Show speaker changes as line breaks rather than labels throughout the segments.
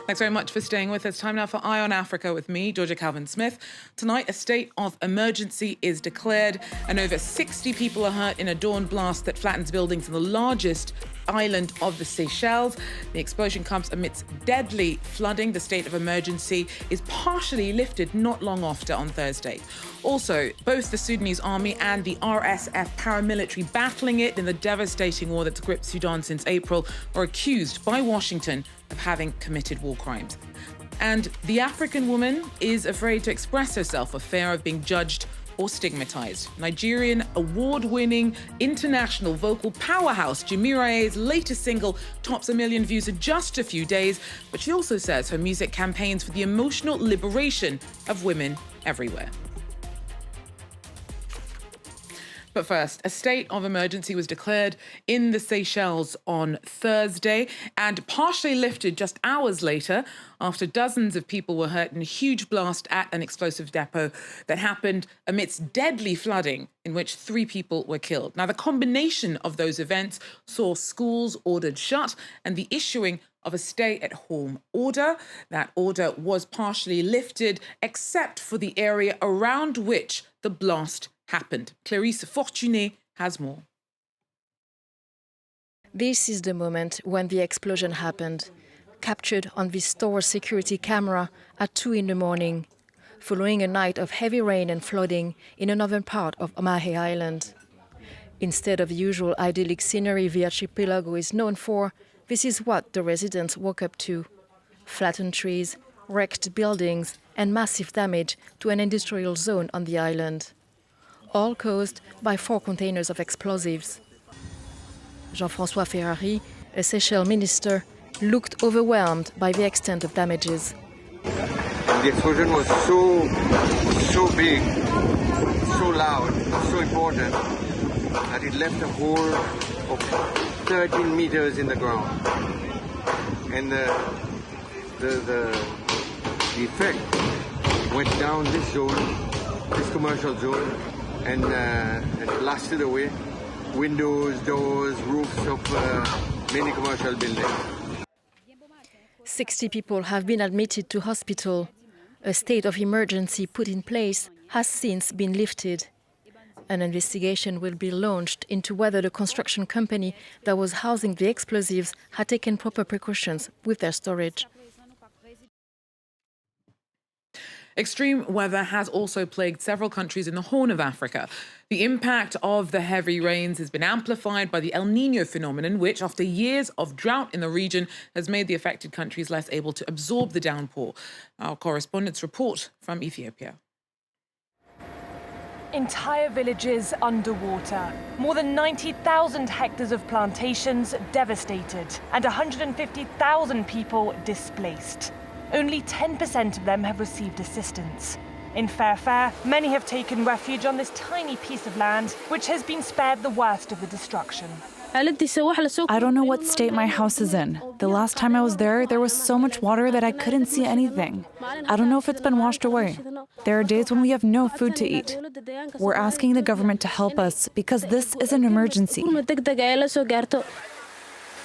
Thanks very much for staying with us. Time now for Eye on Africa with me, Georgia Calvin-Smith. Tonight, a state of emergency is declared and over 60 people are hurt in a dawn blast that flattens buildings in the largest island of the Seychelles. The explosion comes amidst deadly flooding. The state of emergency is partially lifted not long after on Thursday. Also, both the Sudanese army and the RSF paramilitary battling it in the devastating war that's gripped Sudan since April are accused by Washington of having committed war crimes. And the African woman is afraid to express herself for fear of being judged or stigmatized. Nigerian award-winning international vocal powerhouse Jemiriye's latest single tops 1 million views in just a few days, but she also says her music campaigns for the emotional liberation of women everywhere. But first, a state of emergency was declared in the Seychelles on Thursday and partially lifted just hours later after dozens of people were hurt in a huge blast at an explosive depot that happened amidst deadly flooding in which 3 people were killed. Now, the combination of those events saw schools ordered shut and the issuing of a stay-at-home order. That order was partially lifted, except for the area around which the blast happened. Clarisse Fortuné has more.
This is the moment when the explosion happened, captured on this store security camera at 2 in the morning, following a night of heavy rain and flooding in a northern part of Omahe Island. Instead of the usual idyllic scenery the archipelago is known for, this is what the residents woke up to: flattened trees, wrecked buildings, and massive damage to an industrial zone on the island, all caused by 4 containers of explosives. Jean-François Ferrari, a Seychelles minister, looked overwhelmed by the extent of damages.
The explosion was so big, so loud, so important, that it left a hole of 13 meters in the ground. And the effect went down this zone, this commercial zone, and blasted away windows, doors, roofs of many commercial buildings.
60 people have been admitted to hospital. A state of emergency put in place has since been lifted. An investigation will be launched into whether the construction company that was housing the explosives had taken proper precautions with their storage.
Extreme weather has also plagued several countries in the Horn of Africa. The impact of the heavy rains has been amplified by the El Niño phenomenon, which, after years of drought in the region, has made the affected countries less able to absorb the downpour. Our correspondents report from Ethiopia.
Entire villages underwater, more than 90,000 hectares of plantations devastated, and 150,000 people displaced. Only 10% of them have received assistance. In Fairfair, many have taken refuge on this tiny piece of land, which has been spared the worst of the destruction.
I don't know what state my house is in. The last time I was there was so much water that I couldn't see anything. I don't know if it's been washed away. There are days when we have no food to eat. We're asking the government to help us because this is an emergency.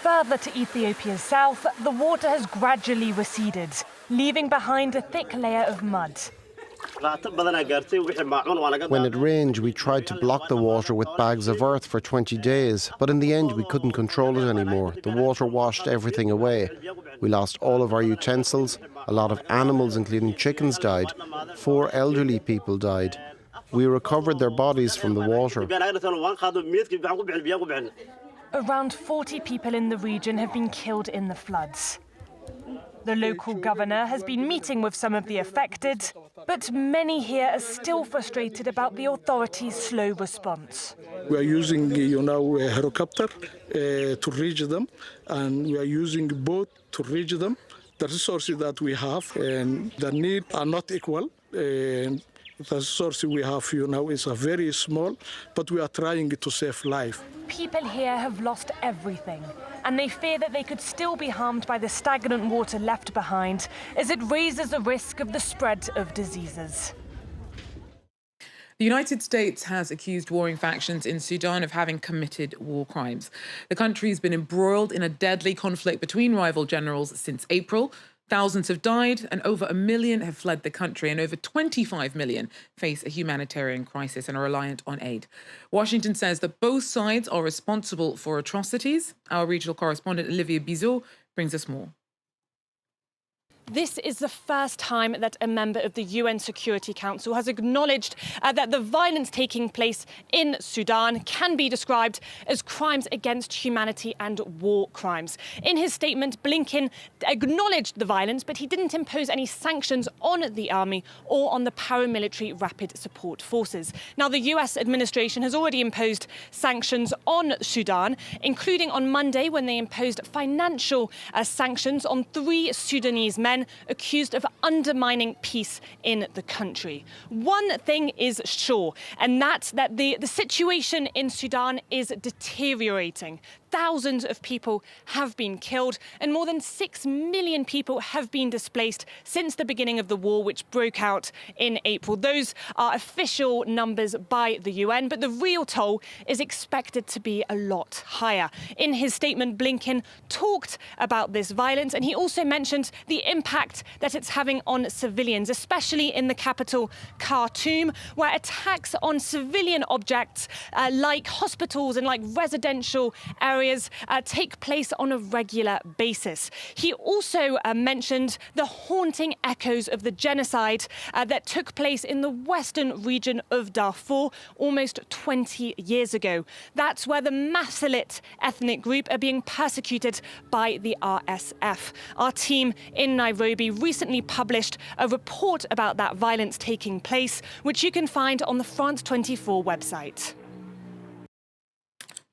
Further to Ethiopia's south, the water has gradually receded, leaving behind a thick layer of mud.
When it rained, we tried to block the water with bags of earth for 20 days, but in the end we couldn't control it anymore. The water washed everything away. We lost all of our utensils. A lot of animals, including chickens, died. 4 elderly people died. We recovered their bodies from the water.
Around 40 people in the region have been killed in the floods. The local governor has been meeting with some of the affected, but many here are still frustrated about the authorities' slow response.
We are using, a helicopter to reach them, and we are using a boat to reach them. The resources that we have and the need are not equal. The resources we have is very small, but we are trying to save life.
People here have lost everything, and they fear that they could still be harmed by the stagnant water left behind, as it raises the risk of the spread of diseases.
The United States has accused warring factions in Sudan of having committed war crimes. The country's been embroiled in a deadly conflict between rival generals since April. Thousands have died and over 1 million have fled the country, and over 25 million face a humanitarian crisis and are reliant on aid. Washington says that both sides are responsible for atrocities. Our regional correspondent Olivier Bizot brings us more.
This is the first time that a member of the UN Security Council has acknowledged that the violence taking place in Sudan can be described as crimes against humanity and war crimes. In his statement, Blinken acknowledged the violence, but he didn't impose any sanctions on the army or on the paramilitary rapid support forces. Now, the US administration has already imposed sanctions on Sudan, including on Monday when they imposed financial sanctions on 3 Sudanese men accused of undermining peace in the country. One thing is sure, and that's that the situation in Sudan is deteriorating. Thousands of people have been killed and more than 6 million people have been displaced since the beginning of the war, which broke out in April. Those are official numbers by the UN, but the real toll is expected to be a lot higher. In his statement, Blinken talked about this violence, and he also mentioned the impact that it's having on civilians, especially in the capital, Khartoum, where attacks on civilian objects like hospitals and like residential areas take place on a regular basis. He also mentioned the haunting echoes of the genocide that took place in the western region of Darfur almost 20 years ago. That's where the Masalit ethnic group are being persecuted by the RSF. Our team in Nairobi recently published a report about that violence taking place, which you can find on the France 24 website.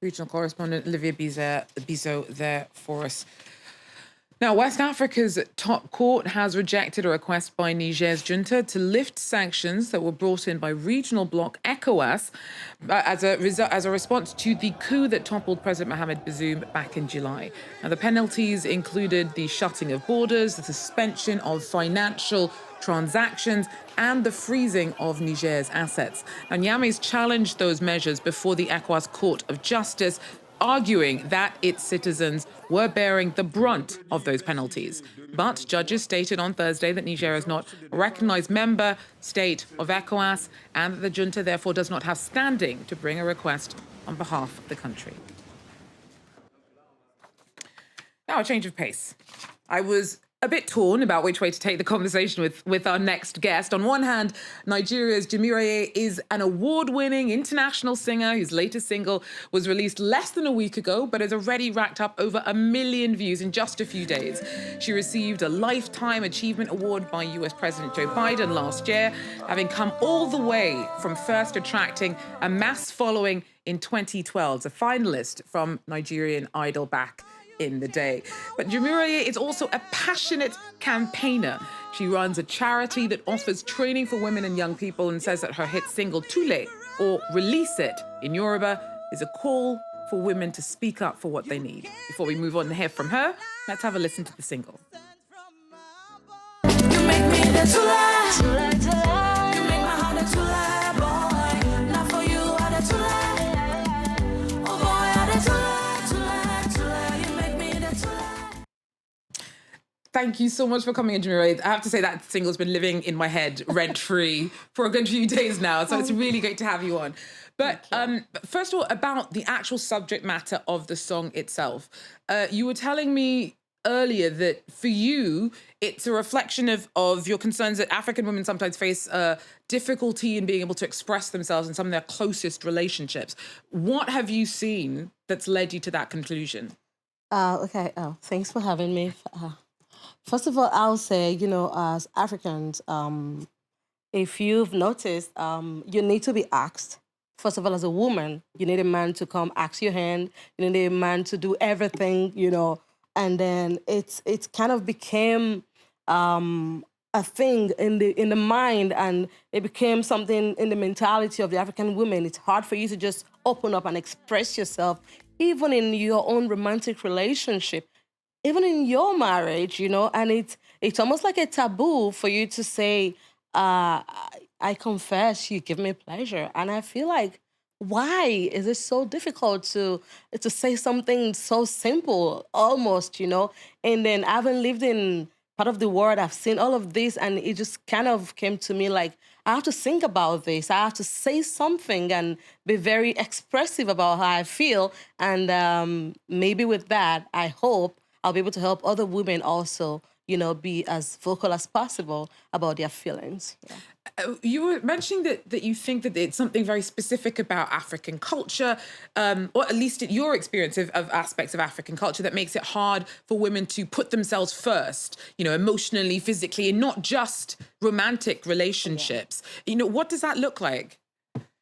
Regional correspondent Olivier Bizot there for us. Now, West Africa's top court has rejected a request by Niger's junta to lift sanctions that were brought in by regional bloc ECOWAS as a response to the coup that toppled President Mohamed Bazoum back in July. Now, the penalties included the shutting of borders, the suspension of financial transactions, and the freezing of Niger's assets. Now, Niamey's challenged those measures before the ECOWAS Court of Justice, arguing that its citizens were bearing the brunt of those penalties. But judges stated on Thursday that Niger is not a recognized member state of ECOWAS and that the junta therefore does not have standing to bring a request on behalf of the country. Now, a change of pace. I was a bit torn about which way to take the conversation with our next guest. On one hand, Nigeria's Jemiriye is an award-winning international singer whose latest single was released less than a week ago, but has already racked up over 1 million views in just a few days. She received a Lifetime Achievement Award by US President Joe Biden last year, having come all the way from first attracting a mass following in 2012, as a finalist from Nigerian Idol back in the day. But Jemiriye is also a passionate campaigner. She runs a charity that offers training for women and young people and says that her hit single Tule, or Release It in Yoruba, is a call for women to speak up for what they need. Before we move on and hear from her, let's have a listen to the single.
You make me the Tule, Tule. You make my heart a Tule, boy. Not for you, I the Tule. Oh boy, I the Tule.
Thank you so much for coming in, Jemiriye. I have to say that single's been living in my head rent-free for a good few days now, so it's really great to have you on. But first of all, about the actual subject matter of the song itself. You were telling me earlier that for you, it's a reflection of your concerns that African women sometimes face difficulty in being able to express themselves in some of their closest relationships. What have you seen that's led you to that conclusion?
Okay, thanks for having me. First of all, I'll say, as Africans, if you've noticed, you need to be asked. First of all, as a woman, you need a man to come ask your hand. You need a man to do everything, and then it's kind of became a thing in the mind, and it became something in the mentality of the African women. It's hard for you to just open up and express yourself, even in your own romantic relationship. Even in your marriage, and it's almost like a taboo for you to say, I I confess you give me pleasure. And I feel like, why is it so difficult to say something so simple, almost, And then I haven't lived in part of the world, I've seen all of this, and it just kind of came to me like, I have to think about this. I have to say something and be very expressive about how I feel. And maybe with that, I hope I'll be able to help other women also, be as vocal as possible about their feelings. Yeah.
You were mentioning that you think that it's something very specific about African culture, or at least your experience of aspects of African culture that makes it hard for women to put themselves first, emotionally, physically, and not just romantic relationships. Yeah. What does that look like?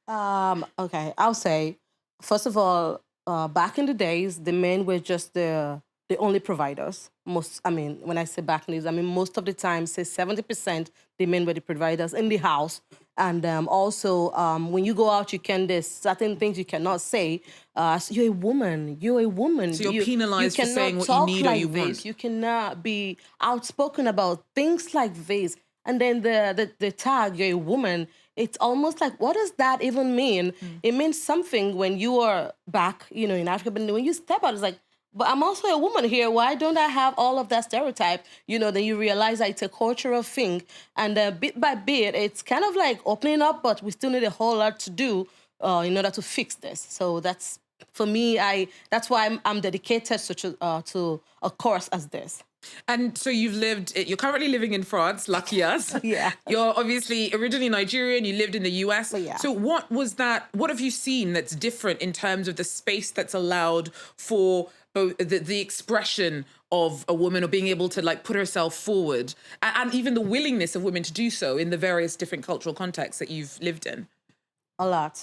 Okay, I'll say, first of all, back in the days, the men were just the only providers. When I say back in the days, most of the time, say 70%, the men were the providers in the house. And also, when you go out, there's certain things you cannot say. You're a woman.
So you're penalized for saying what you need or you want.
You cannot be outspoken about things like this. And then the tag, you're a woman, it's almost like, what does that even mean? It means something when you are back, in Africa, but when you step out, it's like, but I'm also a woman here. Why don't I have all of that stereotype? Then you realize that it's a cultural thing. And bit by bit, it's kind of like opening up, but we still need a whole lot to do in order to fix this. So that's, for me, that's why I'm dedicated to a course as this.
And so you're currently living in France, lucky us.
Yeah.
You're obviously originally Nigerian, you lived in the US.
Yeah.
So what have you seen that's different in terms of the space that's allowed for both the expression of a woman or being able to put herself forward and even the willingness of women to do so in the various different cultural contexts that you've lived in?
A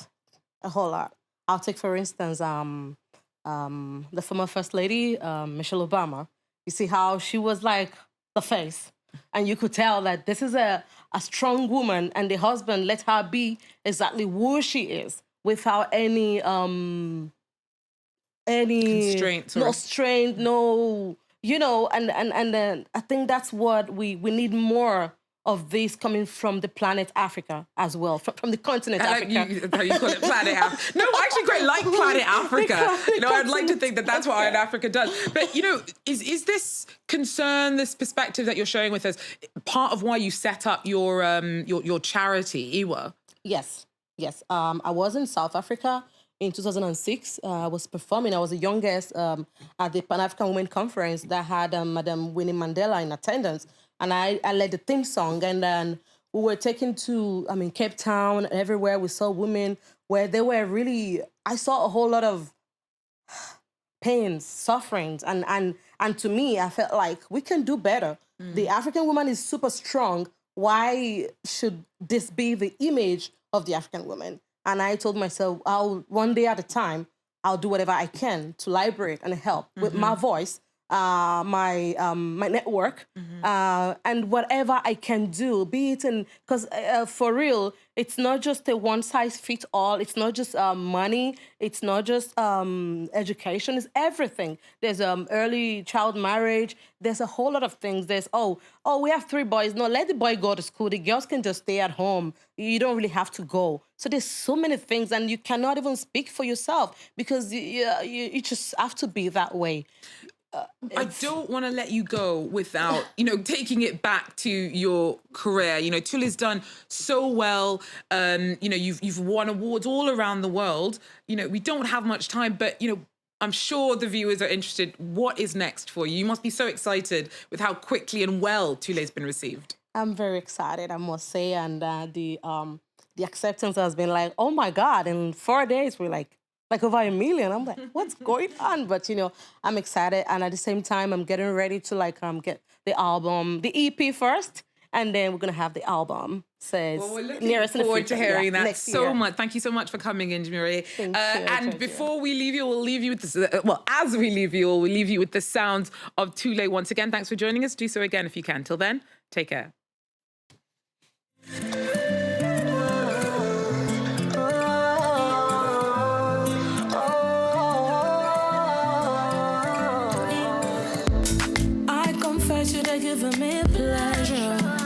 whole lot. I'll take, for instance, the former First Lady, Michelle Obama. You see how she was like the face. And you could tell that this is a strong woman, and the husband let her be exactly who she is without any
constraints,
no strain, no, and then I think that's what we need more of this coming from the planet Africa as well, from the continent Africa.
How you call it, planet Africa. No, I actually quite like planet Africa. I'd like to think that that's what Iron Africa does. But, is this concern, this perspective that you're sharing with us, part of why you set up your charity, Iwa?
Yes. I was in South Africa in 2006. I was performing. I was the youngest at the Pan-African Women Conference that had Madam Winnie Mandela in attendance. And I led the theme song. And then we were taken to, Cape Town, everywhere. We saw women where they were really, I saw a whole lot of pains, sufferings. And to me, I felt like we can do better. The African woman is super strong. Why should this be the image of the African woman? And I told myself, one day at a time, I'll do whatever I can to liberate and help with my voice, my network, and whatever I can do, be it because for real, it's not just a one-size-fits-all. It's not just money. It's not just education. It's everything. There's early child marriage. There's a whole lot of things. There's, we have 3 boys. No, let the boy go to school. The girls can just stay at home. You don't really have to go. So there's so many things, and you cannot even speak for yourself because you just have to be that way.
I don't want to let you go without, taking it back to your career. Tule's done so well. You've won awards all around the world. We don't have much time, but, I'm sure the viewers are interested. What is next for you? You must be so excited with how quickly and well Tule's been received.
I'm very excited, I must say. And the acceptance has been like, oh, my God. In 4 days, we're like over 1 million. I'm like, what's going on? But, I'm excited. And at the same time, I'm getting ready to get the album, the EP first. And then we're going to have the album. So
we're looking forward to hearing that so much. Thank you so much for coming in, Jemiriye.
Thank you.
And before we leave you, we'll leave you with this. As we leave you, we'll leave you with the sounds of Tule once again. Thanks for joining us. Do so again if you can. Till then, take care.
Giving me pleasure.